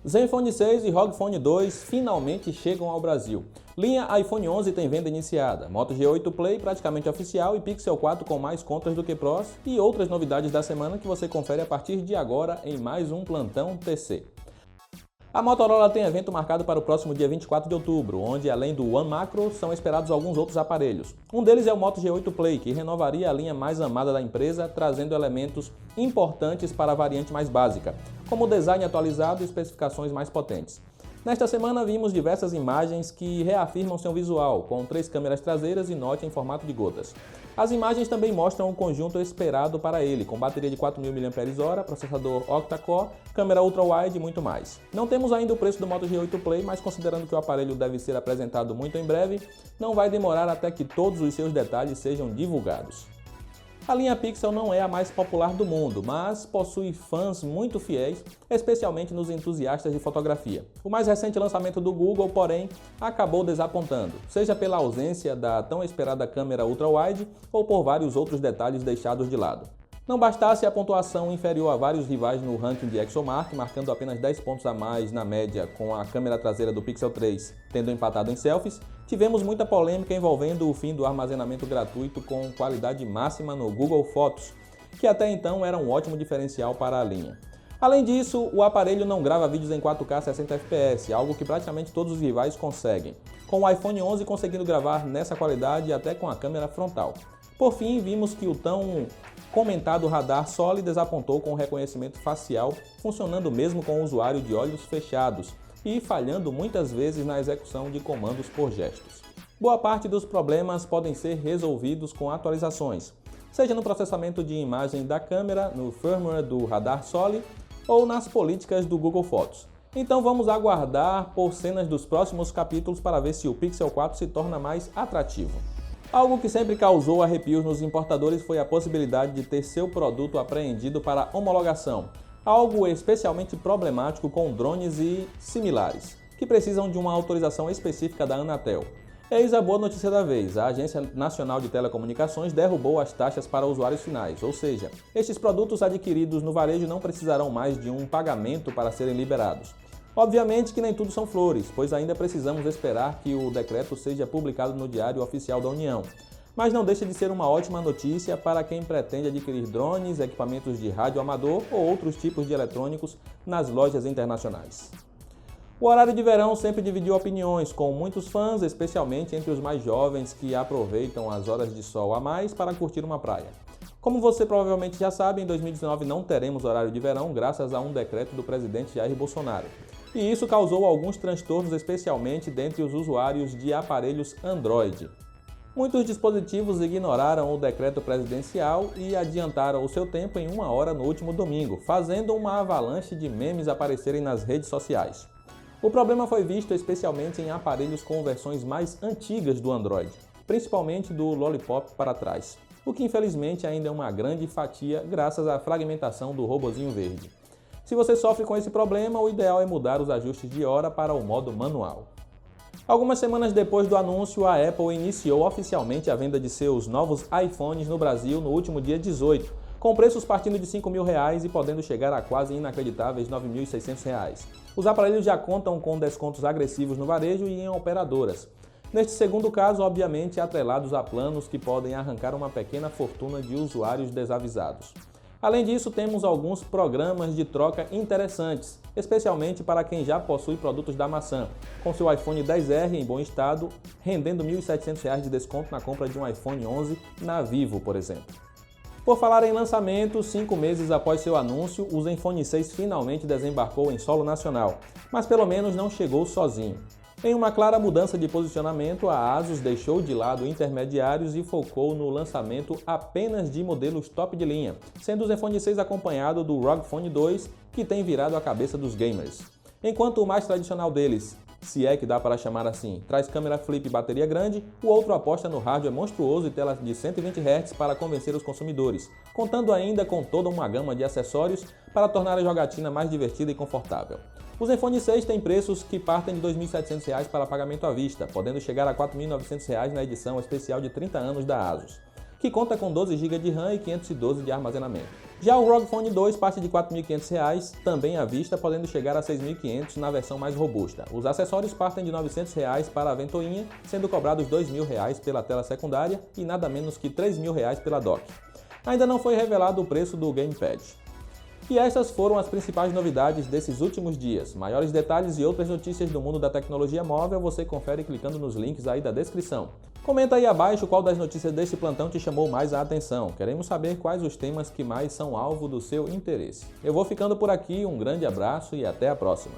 Zenfone 6 e ROG Phone 2 finalmente chegam ao Brasil. Linha iPhone 11 tem venda iniciada, Moto G8 Play praticamente oficial e Pixel 4 com mais contras do que prós e outras novidades da semana que você confere a partir de agora em mais um Plantão TC. A Motorola tem evento marcado para o próximo dia 24 de outubro, onde além do One Macro são esperados alguns outros aparelhos. Um deles é o Moto G8 Play, que renovaria a linha mais amada da empresa, trazendo elementos importantes para a variante mais básica, como design atualizado e especificações mais potentes. Nesta semana vimos diversas imagens que reafirmam seu visual, com 3 câmeras traseiras e Note em formato de gotas. As imagens também mostram o conjunto esperado para ele, com bateria de 4.000 mAh, processador octa-core, câmera ultra-wide e muito mais. Não temos ainda o preço do Moto G8 Play, mas considerando que o aparelho deve ser apresentado muito em breve, não vai demorar até que todos os seus detalhes sejam divulgados. A linha Pixel não é a mais popular do mundo, mas possui fãs muito fiéis, especialmente nos entusiastas de fotografia. O mais recente lançamento do Google, porém, acabou desapontando, seja pela ausência da tão esperada câmera ultra-wide ou por vários outros detalhes deixados de lado. Não bastasse a pontuação inferior a vários rivais no ranking de ExoMark, marcando apenas 10 pontos a mais na média com a câmera traseira do Pixel 3, tendo empatado em selfies, tivemos muita polêmica envolvendo o fim do armazenamento gratuito com qualidade máxima no Google Fotos, que até então era um ótimo diferencial para a linha. Além disso, o aparelho não grava vídeos em 4K 60 fps, algo que praticamente todos os rivais conseguem, com o iPhone 11 conseguindo gravar nessa qualidade até com a câmera frontal. Por fim, vimos que o tão comentado radar Soli desapontou com o reconhecimento facial, funcionando mesmo com o usuário de olhos fechados e falhando muitas vezes na execução de comandos por gestos. Boa parte dos problemas podem ser resolvidos com atualizações, seja no processamento de imagem da câmera, no firmware do radar Soli ou nas políticas do Google Fotos. Então vamos aguardar por cenas dos próximos capítulos para ver se o Pixel 4 se torna mais atrativo. Algo que sempre causou arrepios nos importadores foi a possibilidade de ter seu produto apreendido para homologação, algo especialmente problemático com drones e similares, que precisam de uma autorização específica da Anatel. Eis a boa notícia da vez: a Agência Nacional de Telecomunicações derrubou as taxas para usuários finais, ou seja, estes produtos adquiridos no varejo não precisarão mais de um pagamento para serem liberados. Obviamente que nem tudo são flores, pois ainda precisamos esperar que o decreto seja publicado no Diário Oficial da União. Mas não deixa de ser uma ótima notícia para quem pretende adquirir drones, equipamentos de rádio amador ou outros tipos de eletrônicos nas lojas internacionais. O horário de verão sempre dividiu opiniões, com muitos fãs, especialmente entre os mais jovens que aproveitam as horas de sol a mais para curtir uma praia. Como você provavelmente já sabe, em 2019 não teremos horário de verão graças a um decreto do presidente Jair Bolsonaro. E isso causou alguns transtornos, especialmente dentre os usuários de aparelhos Android. Muitos dispositivos ignoraram o decreto presidencial e adiantaram o seu tempo em 1 hora no último domingo, fazendo uma avalanche de memes aparecerem nas redes sociais. O problema foi visto especialmente em aparelhos com versões mais antigas do Android, principalmente do Lollipop para trás, o que infelizmente ainda é uma grande fatia graças à fragmentação do robozinho verde. Se você sofre com esse problema, o ideal é mudar os ajustes de hora para o modo manual. Algumas semanas depois do anúncio, a Apple iniciou oficialmente a venda de seus novos iPhones no Brasil no último dia 18, com preços partindo de R$ 5.000 e podendo chegar a quase inacreditáveis R$ 9.600. Os aparelhos já contam com descontos agressivos no varejo e em operadoras. Neste segundo caso, obviamente, atrelados a planos que podem arrancar uma pequena fortuna de usuários desavisados. Além disso, temos alguns programas de troca interessantes, especialmente para quem já possui produtos da maçã, com seu iPhone XR em bom estado, rendendo R$ 1.700 de desconto na compra de um iPhone 11 na Vivo, por exemplo. Por falar em lançamento, 5 meses após seu anúncio, o Zenfone 6 finalmente desembarcou em solo nacional, mas pelo menos não chegou sozinho. Em uma clara mudança de posicionamento, a ASUS deixou de lado intermediários e focou no lançamento apenas de modelos top de linha, sendo o Zenfone 6 acompanhado do ROG Phone 2, que tem virado a cabeça dos gamers. Enquanto o mais tradicional deles, se é que dá para chamar assim, traz câmera flip e bateria grande, o outro aposta no hardware monstruoso e tela de 120 Hz para convencer os consumidores, contando ainda com toda uma gama de acessórios para tornar a jogatina mais divertida e confortável. O Zenfone 6 tem preços que partem de R$ 2.700 para pagamento à vista, podendo chegar a R$ 4.900 na edição especial de 30 anos da ASUS. que conta com 12 GB de RAM e 512 de armazenamento. Já o ROG Phone 2 parte de R$ 4.500, também à vista, podendo chegar a R$ 6.500 na versão mais robusta. Os acessórios partem de R$ 900 para a ventoinha, sendo cobrados R$ 2.000 pela tela secundária e nada menos que R$ 3.000 pela dock. Ainda não foi revelado o preço do Gamepad. E essas foram as principais novidades desses últimos dias. Maiores detalhes e outras notícias do mundo da tecnologia móvel você confere clicando nos links aí da descrição. Comenta aí abaixo qual das notícias desse plantão te chamou mais a atenção. Queremos saber quais os temas que mais são alvo do seu interesse. Eu vou ficando por aqui, um grande abraço e até a próxima.